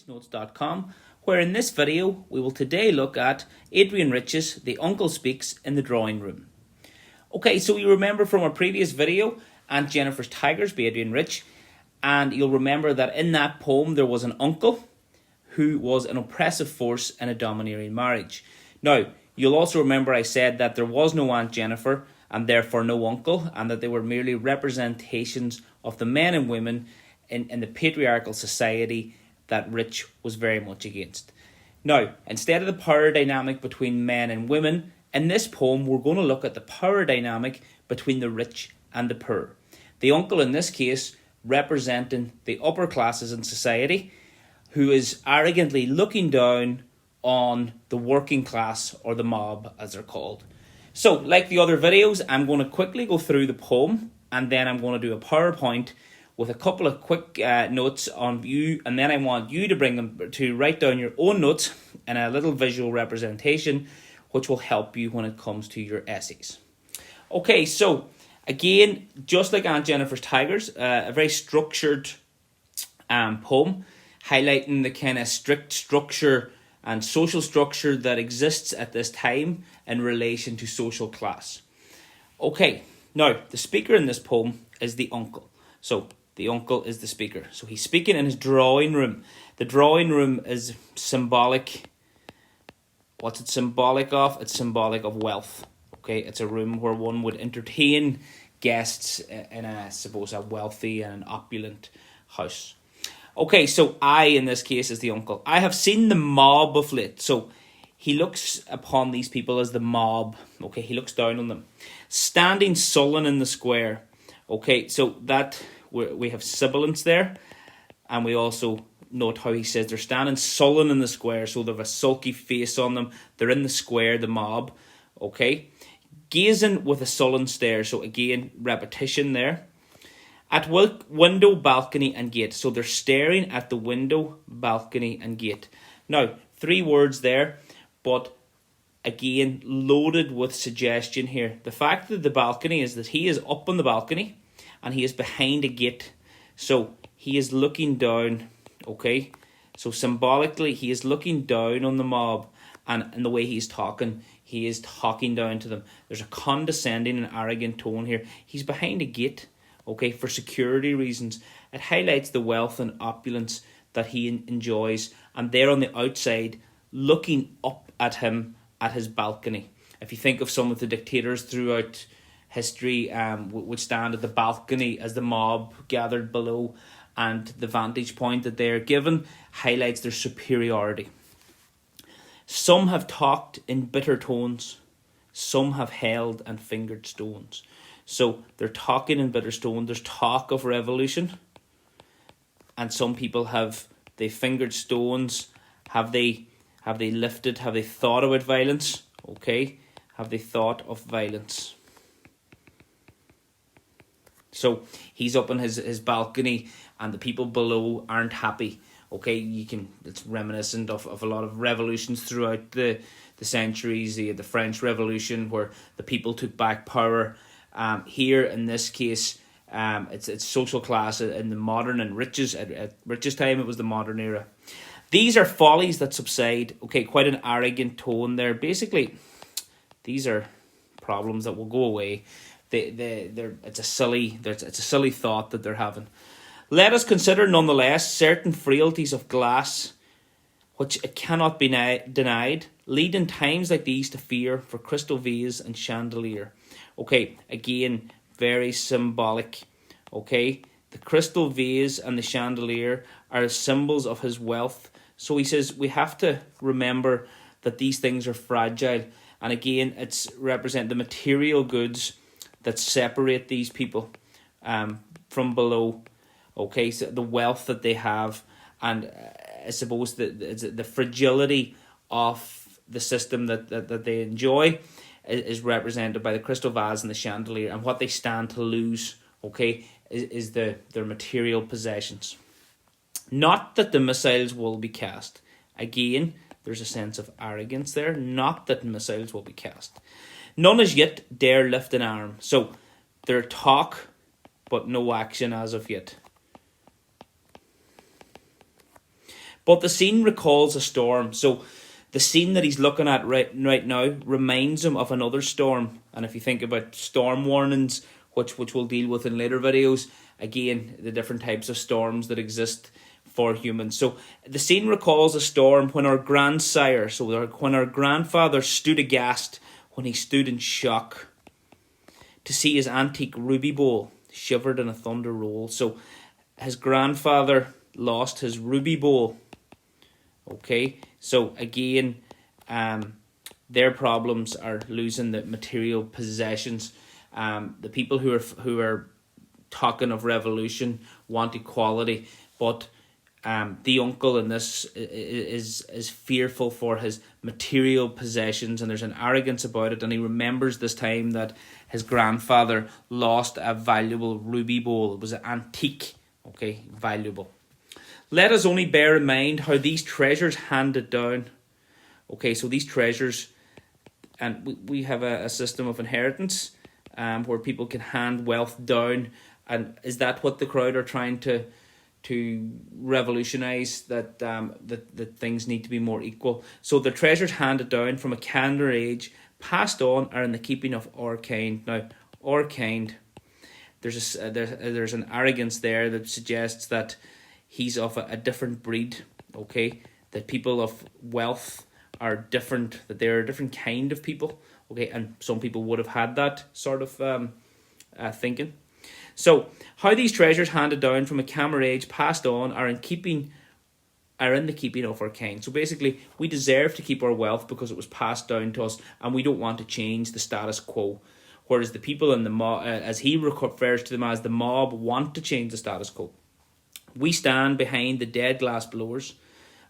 Notes.com, where in this video we will today look at Adrian Rich's The Uncle Speaks in the Drawing Room. Okay, so you remember from our previous video, Aunt Jennifer's Tigers by Adrian Rich, and you'll remember that in that poem there was an uncle who was an oppressive force in a domineering marriage. Now, you'll also remember I said that there was no Aunt Jennifer and therefore no uncle, and that they were merely representations of the men and women in the patriarchal society that Rich was very much against. Now, instead of the power dynamic between men and women, in this poem we're going to look at the power dynamic between the rich and the poor. The uncle in this case representing the upper classes in society, who is arrogantly looking down on the working class, or the mob as they're called. So, like the other videos, I'm going to quickly go through the poem, and then I'm going to do a PowerPoint with a couple of quick notes on you, and then I want you to write down your own notes and a little visual representation, which will help you when it comes to your essays. Okay, so again, just like Aunt Jennifer's Tigers, a very structured poem, highlighting the kind of strict structure and social structure that exists at this time in relation to social class. Okay, now the speaker in this poem is the uncle. So the uncle is the speaker. So he's speaking in his drawing room. The drawing room is symbolic. What's it symbolic of? It's symbolic of wealth. Okay, it's a room where one would entertain guests in a wealthy and an opulent house. Okay, so I, in this case, is the uncle. I have seen the mob of late. So he looks upon these people as the mob. Okay, he looks down on them. Standing sullen in the square. Okay, so that we have sibilance there. And we also note how he says they're standing sullen in the square. So they have a sulky face on them. They're in the square, the mob. Okay, gazing with a sullen stare. So again, repetition there. At window, balcony and gate. So they're staring at the window, balcony and gate. Now, 3 words there, but again, loaded with suggestion here. The fact that the balcony is that he is up on the balcony and he is behind a gate. So he is looking down, okay? So symbolically, he is looking down on the mob, and in the way he's talking, he is talking down to them. There's a condescending and arrogant tone here. He's behind a gate. Okay, for security reasons. It highlights the wealth and opulence that he enjoys, and they're on the outside looking up at him at his balcony. If you think of some of the dictators throughout history, would stand at the balcony as the mob gathered below, and the vantage point that they're given highlights their superiority. Some have talked in bitter tones, some have held and fingered stones. So they're talking in bitter stone. There's talk of revolution. And some people they fingered stones. Have they lifted? Have they thought about violence? Okay. Have they thought of violence? So he's up on his balcony and the people below aren't happy. Okay, it's reminiscent of a lot of revolutions throughout the centuries. The French Revolution, where the people took back power. Here in this case, it's social class in the modern and Rich's. At Rich's time, it was the modern era. These are follies that subside. Okay, quite an arrogant tone there. Basically, these are problems that will go away. It's a silly thought that they're having. Let us consider nonetheless certain frailties of glass, which it cannot be denied, lead in times like these to fear for crystal vase and chandelier. Okay, again, very symbolic. Okay, the crystal vase and the chandelier are symbols of his wealth. So he says we have to remember that these things are fragile. And again, it's represent the material goods that separate these people from below. Okay, so the wealth that they have, and I suppose the fragility of the system that they enjoy is represented by the crystal vase and the chandelier, and what they stand to lose, okay, is their material possessions. Not that the missiles will be cast. Again, there's a sense of arrogance there. Not that missiles will be cast. None as yet dare lift an arm. So there talk, but no action as of yet. But the scene recalls a storm. So the scene that he's looking at right now reminds him of another storm. And if you think about storm warnings, which we'll deal with in later videos, again, the different types of storms that exist for humans. So the scene recalls a storm when our grandsire, when our grandfather stood aghast, when he stood in shock to see his antique ruby bowl shivered in a thunder roll. So his grandfather lost his ruby bowl. Okay, so again, their problems are losing the material possessions. The people who are talking of revolution want equality, but the uncle in this is fearful for his material possessions, and there's an arrogance about it, and he remembers this time that his grandfather lost a valuable ruby bowl. It was an antique, okay, valuable. Let us only bear in mind how these treasures handed down. Okay, so these treasures, and we have a system of inheritance where people can hand wealth down. And is that what the crowd are trying to revolutionise, that things need to be more equal? So the treasures handed down from a kinder age, passed on, are in the keeping of our kind. Now, our kind, there's an arrogance there that suggests that he's of a different breed, okay? That people of wealth are different, that they're a different kind of people, okay? And some people would have had that sort of thinking. So, how these treasures handed down from a camera age, passed on, are in the keeping of our kind. So basically, we deserve to keep our wealth because it was passed down to us, and we don't want to change the status quo. Whereas the people in the mob, as he refers to them as the mob, want to change the status quo. We stand behind the dead glass blowers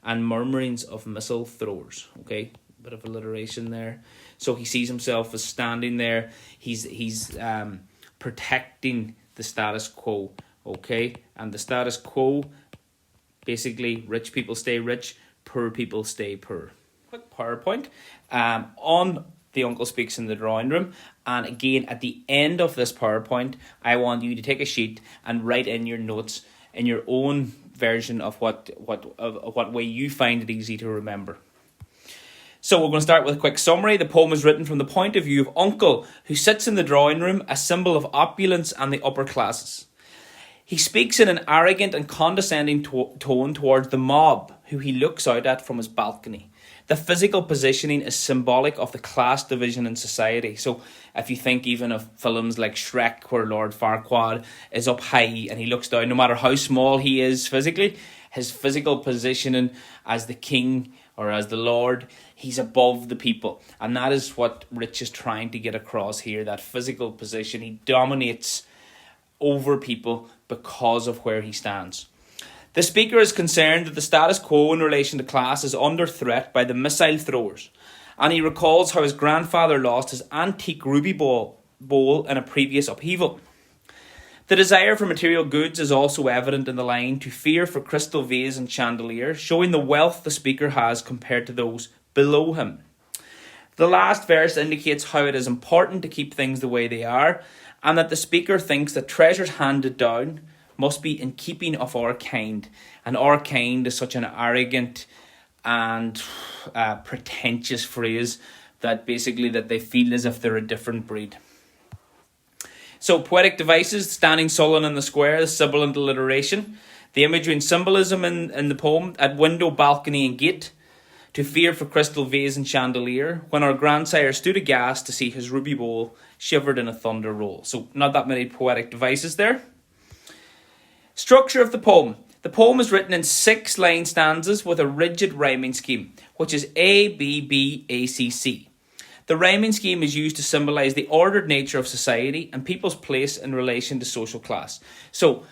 and murmurings of missile throwers. Okay, bit of alliteration there. So he sees himself as standing there. He's protecting the status quo. Okay, and the status quo, basically, rich people stay rich, poor people stay poor. Quick PowerPoint on the Uncle Speaks in the Drawing Room. And again, at the end of this PowerPoint, I want you to take a sheet and write in your notes in your own version of what way you find it easy to remember. So we're going to start with a quick summary. The poem is written from the point of view of Uncle, who sits in the drawing room, a symbol of opulence and the upper classes. He speaks in an arrogant and condescending tone towards the mob, who he looks out at from his balcony. The physical positioning is symbolic of the class division in society. So if you think even of films like Shrek, where Lord Farquaad is up high and he looks down, no matter how small he is physically, his physical positioning as the king or as the Lord, he's above the people. And that is what Rich is trying to get across here, that physical position. He dominates over people because of where he stands. The speaker is concerned that the status quo in relation to class is under threat by the missile throwers, and he recalls how his grandfather lost his antique ruby bowl in a previous upheaval. The desire for material goods is also evident in the line, to fear for crystal vase and chandelier, showing the wealth the speaker has compared to those below him. The last verse indicates how it is important to keep things the way they are, and that the speaker thinks that treasures handed down must be in keeping of our kind. And our kind is such an arrogant and pretentious phrase that basically that they feel as if they're a different breed. So poetic devices, standing sullen in the square, the sibilant alliteration, the imagery and symbolism in the poem, at window, balcony and gate, to fear for crystal vase and chandelier, when our grandsire stood aghast to see his ruby bowl shivered in a thunder roll. So not that many poetic devices there. Structure of the poem. The poem is written in 6-line stanzas with a rigid rhyming scheme, which is A, B, B, A, C, C. The rhyming scheme is used to symbolise the ordered nature of society and people's place in relation to social class. So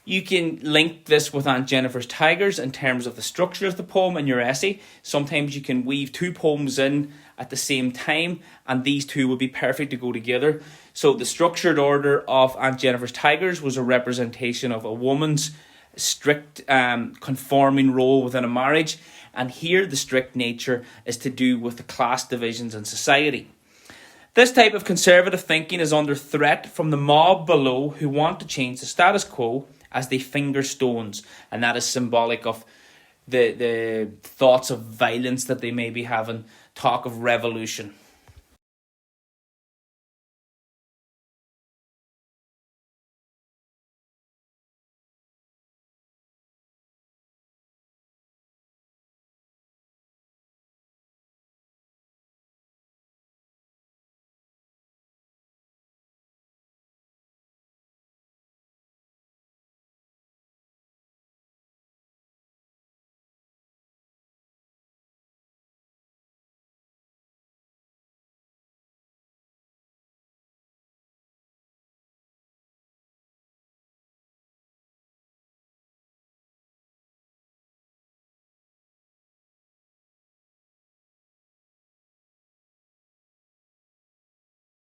you can link this with Aunt Jennifer's Tigers in terms of the structure of the poem in your essay. Sometimes you can weave 2 poems in at the same time, and these 2 would be perfect to go together. So the structured order of Aunt Jennifer's Tigers was a representation of a woman's strict conforming role within a marriage, and here the strict nature is to do with the class divisions in society. This type of conservative thinking is under threat from the mob below, who want to change the status quo as they finger stones, and that is symbolic of the thoughts of violence that they may be having, talk of revolution.